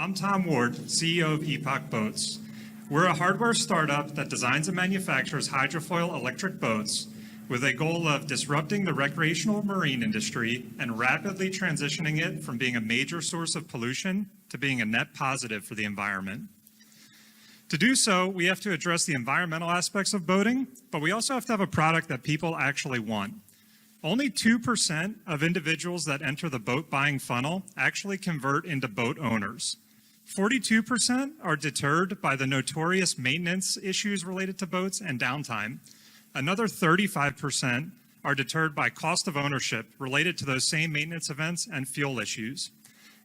I'm Tom Ward, CEO of Epoch Boats. We're a hardware startup that designs and manufactures hydrofoil electric boats with a goal of disrupting the recreational marine industry and rapidly transitioning it from being a major source of pollution to being a net positive for the environment. To do so, we have to address the environmental aspects of boating, but we also have to have a product that people actually want. Only 2% of individuals that enter the boat buying funnel actually convert into boat owners. 42% are deterred by the notorious maintenance issues related to boats and downtime. Another 35% are deterred by cost of ownership related to those same maintenance events and fuel issues.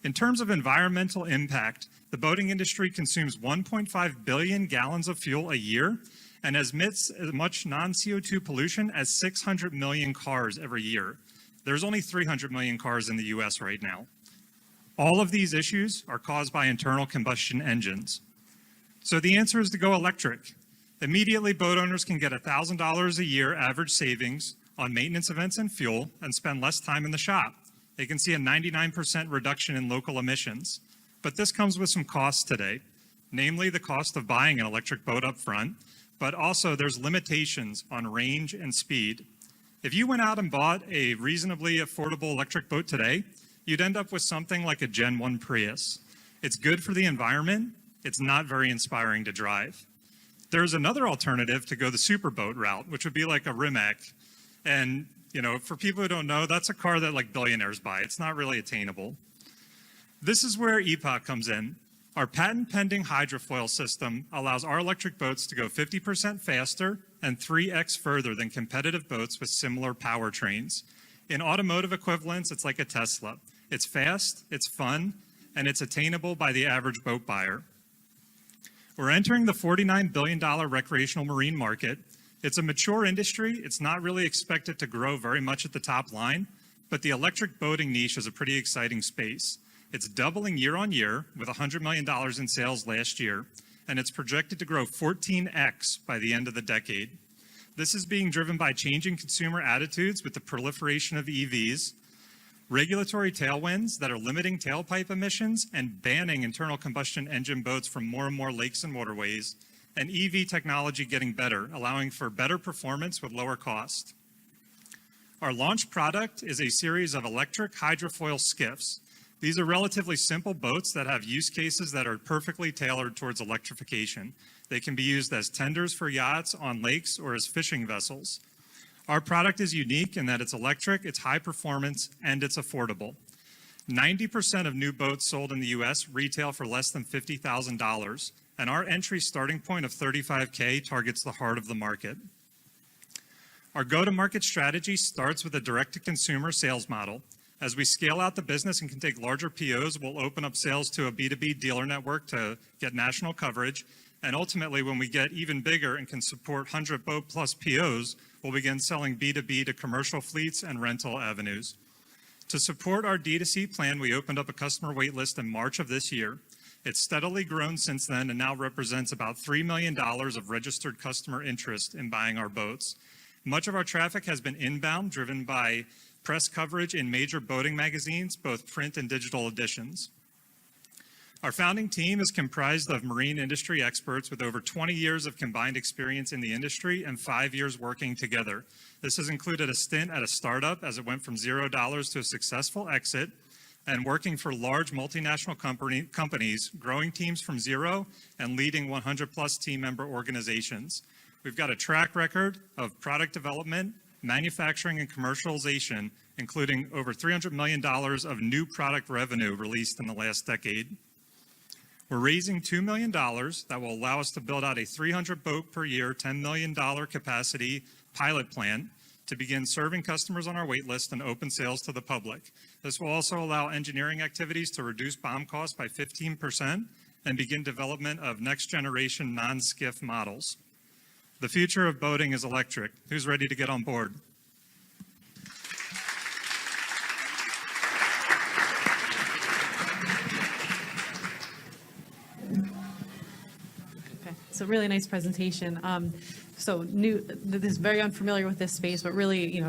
In terms of environmental impact, the boating industry consumes 1.5 billion gallons of fuel a year and emits as much non-CO2 pollution as 600 million cars every year. There's only 300 million cars in the US right now. All of these issues are caused by internal combustion engines. So the answer is to go electric. Immediately, boat owners can get $1,000 a year average savings on maintenance events and fuel and spend less time in the shop. They can see a 99% reduction in local emissions. But this comes with some costs today, namely the cost of buying an electric boat up front, but also there's limitations on range and speed. If you went out and bought a reasonably affordable electric boat today, you'd end up with something like a Gen 1 Prius. It's good for the environment. It's not very inspiring to drive. There's another alternative to go the superboat route, which would be like a Rimac. And, for people who don't know, that's a car that like billionaires buy. It's not really attainable. This is where Epoch comes in. Our patent-pending hydrofoil system allows our electric boats to go 50% faster and 3x further than competitive boats with similar powertrains. In automotive equivalents, it's like a Tesla. It's fast, it's fun, and it's attainable by the average boat buyer. We're entering the $49 billion recreational marine market. It's a mature industry. It's not really expected to grow very much at the top line, but the electric boating niche is a pretty exciting space. It's doubling year on year with $100 million in sales last year, and it's projected to grow 14x by the end of the decade. This is being driven by changing consumer attitudes with the proliferation of EVs, regulatory tailwinds that are limiting tailpipe emissions and banning internal combustion engine boats from more and more lakes and waterways, and EV technology getting better, allowing for better performance with lower cost. Our launch product is a series of electric hydrofoil skiffs. These are relatively simple boats that have use cases that are perfectly tailored towards electrification. They can be used as tenders for yachts on lakes or as fishing vessels. Our product is unique in that it's electric, it's high performance, and it's affordable. 90% of new boats sold in the US retail for less than $50,000, and our entry starting point of $35K targets the heart of the market. Our go-to-market strategy starts with a direct-to-consumer sales model. As we scale out the business and can take larger POs, we'll open up sales to a B2B dealer network to get national coverage. And ultimately, when we get even bigger and can support 100 boat plus POs, we'll begin selling B2B to commercial fleets and rental avenues. To support our D2C plan, we opened up a customer wait list in March of this year. It's steadily grown since then and now represents about $3 million of registered customer interest in buying our boats. Much of our traffic has been inbound, driven by press coverage in major boating magazines, both print and digital editions. Our founding team is comprised of marine industry experts with over 20 years of combined experience in the industry and 5 years working together. This has included a stint at a startup as it went from $0 to a successful exit, and working for large multinational companies, growing teams from zero and leading 100+ team member organizations. We've got a track record of product development, manufacturing, and commercialization, including over $300 million of new product revenue released in the last decade. We're raising $2 million that will allow us to build out a 300 boat per year, $10 million capacity pilot plant to begin serving customers on our wait list and open sales to the public. This will also allow engineering activities to reduce BOM costs by 15% and begin development of next generation non-skiff models. The future of boating is electric. Who's ready to get on board? a really nice presentation. So this is very unfamiliar with this space, but really,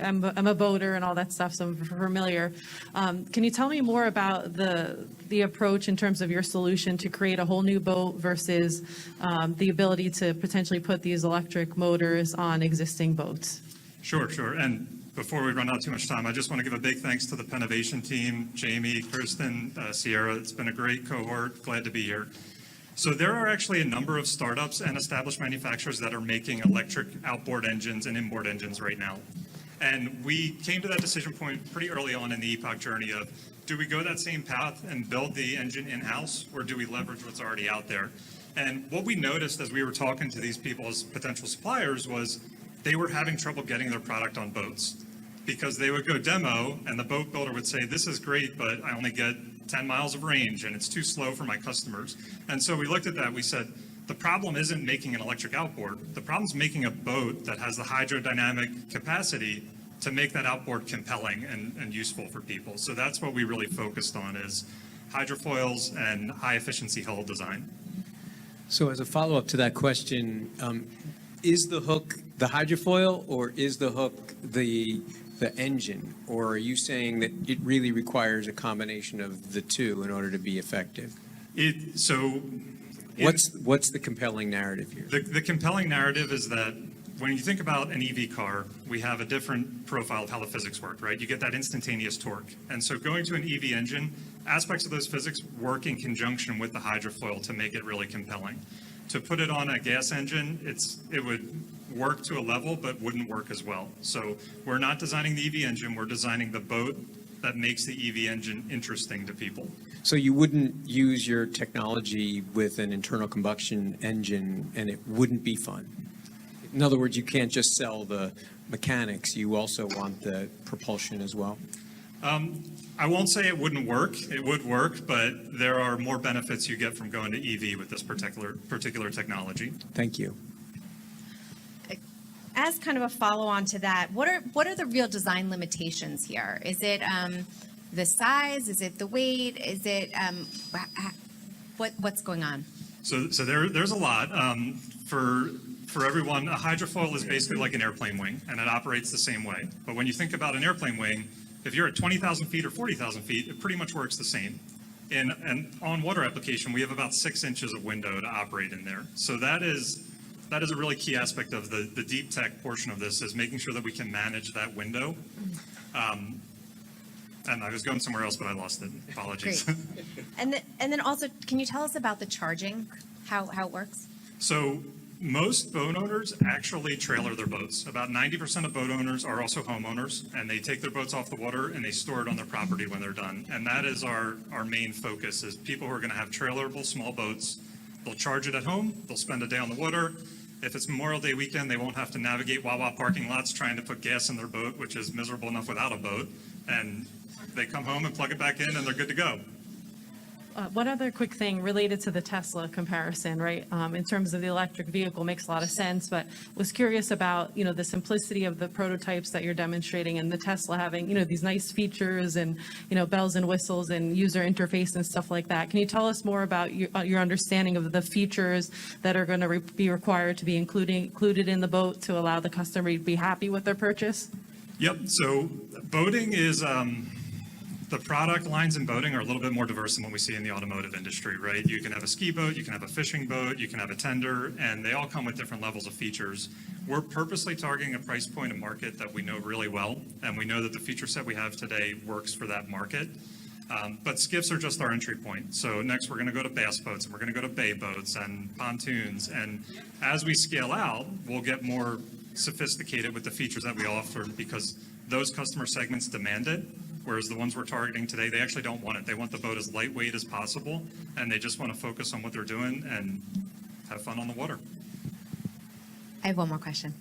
I'm a boater and all that stuff, so I'm familiar. Can you tell me more about the approach in terms of your solution to create a whole new boat versus the ability to potentially put these electric motors on existing boats? Sure. And before we run out too much time, I just want to give a big thanks to the Pennovation team, Jamie, Kristen, Sierra. It's been a great cohort. Glad to be here. So there are actually a number of startups and established manufacturers that are making electric outboard engines and inboard engines right now. And we came to that decision point pretty early on in the Epoch journey of, do we go that same path and build the engine in-house, or do we leverage what's already out there? And what we noticed as we were talking to these people as potential suppliers was they were having trouble getting their product on boats, because they would go demo and the boat builder would say, this is great, but I only get 10 miles of range and it's too slow for my customers. And so we looked at that, we said, the problem isn't making an electric outboard. The problem is making a boat that has the hydrodynamic capacity to make that outboard compelling and useful for people. So that's what we really focused on, is hydrofoils and high efficiency hull design. So as a follow-up to that question, is the hook the hydrofoil, or is the hook the engine? Or are you saying that it really requires a combination of the two in order to be effective? What's the compelling narrative here? The compelling narrative is that when you think about an EV car, we have a different profile of how the physics work, right? You get that instantaneous torque. And so going to an EV engine, aspects of those physics work in conjunction with the hydrofoil to make it really compelling. To put it on a gas engine, it would work to a level, but wouldn't work as well. So we're not designing the EV engine, we're designing the boat that makes the EV engine interesting to people. So you wouldn't use your technology with an internal combustion engine and it wouldn't be fun? In other words, you can't just sell the mechanics, you also want the propulsion as well? I won't say it wouldn't work. It would work, but there are more benefits you get from going to EV with this particular technology. Thank you. As kind of a follow-on to that, what are the real design limitations here? Is it the size? Is it the weight? Is it what's going on? So there's a lot. For everyone, a hydrofoil is basically like an airplane wing, and it operates the same way. But when you think about an airplane wing, if you're at 20,000 feet or 40,000 feet, it pretty much works the same. In an on-water application, we have about 6 inches of window to operate in there. So that is a really key aspect of the deep tech portion of this, is making sure that we can manage that window. And I was going somewhere else, but I lost it. Apologies. Great. And then also, can you tell us about the charging, how it works? So most boat owners actually trailer their boats. About 90% of boat owners are also homeowners, and they take their boats off the water and they store it on their property when they're done. And that is our main focus, is people who are going to have trailerable small boats. They'll charge it at home, they'll spend a day on the water. If it's Memorial Day weekend, they won't have to navigate Wawa parking lots trying to put gas in their boat, which is miserable enough without a boat. And they come home and plug it back in and they're good to go. One other quick thing related to the Tesla comparison, right? In terms of the electric vehicle, makes a lot of sense, but was curious about, the simplicity of the prototypes that you're demonstrating, and the Tesla having, these nice features and, bells and whistles and user interface and stuff like that. Can you tell us more about your understanding of the features that are going to be required to be included in the boat to allow the customer to be happy with their purchase? Yep. So boating is, the product lines in boating are a little bit more diverse than what we see in the automotive industry, right? You can have a ski boat, you can have a fishing boat, you can have a tender, and they all come with different levels of features. We're purposely targeting a price point and market that we know really well, and we know that the feature set we have today works for that market. But skiffs are just our entry point. So next we're going to go to bass boats, and we're going to go to bay boats and pontoons. And as we scale out, we'll get more sophisticated with the features that we offer, because those customer segments demand it. Whereas the ones we're targeting today, they actually don't want it. They want the boat as lightweight as possible, and they just want to focus on what they're doing and have fun on the water. I have one more question.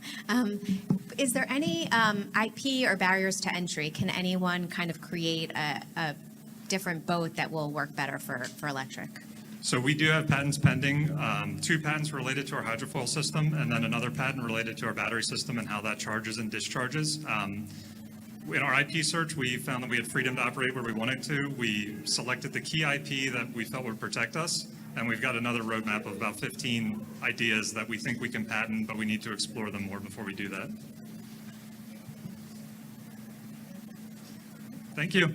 Is there any IP or barriers to entry? Can anyone kind of create a different boat that will work better for electric? So we do have patents pending, 2 patents related to our hydrofoil system, and then another patent related to our battery system and how that charges and discharges. In our IP search, we found that we had freedom to operate where we wanted to. We selected the key IP that we felt would protect us, And we've got another roadmap of about 15 ideas that we think we can patent, but we need to explore them more before we do that. Thank you.